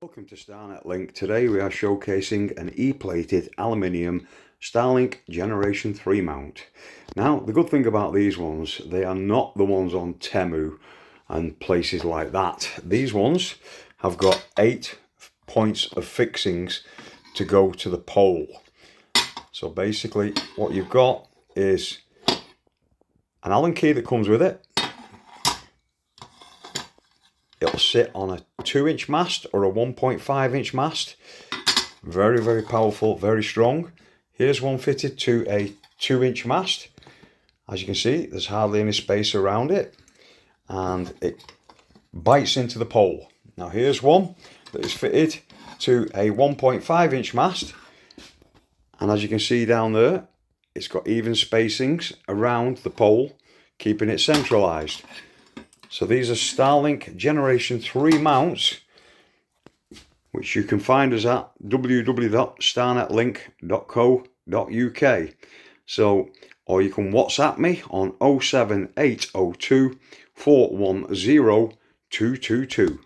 Welcome to Starlink. Today we are showcasing an E-plated aluminium Starlink Gen3 mount. Now the good thing about these ones, they are not the ones on Temu and places like that. These ones have got 8 points of fixings to go to the pole. So basically what you've got is an Allen key that comes with it. It'll sit on a 2-inch mast or a 1.5-inch mast. Very, very powerful, very strong. Here's one fitted to a 2-inch mast. As you can see, there's hardly any space around it. And it bites into the pole. Now here's one that is fitted to a 1.5-inch mast. And as you can see down there, it's got even spacings around the pole, keeping it centralized. So these are Starlink Gen3 mounts, which you can find us at www.starnetlink.co.uk. So, or you can WhatsApp me on 07802 410 222.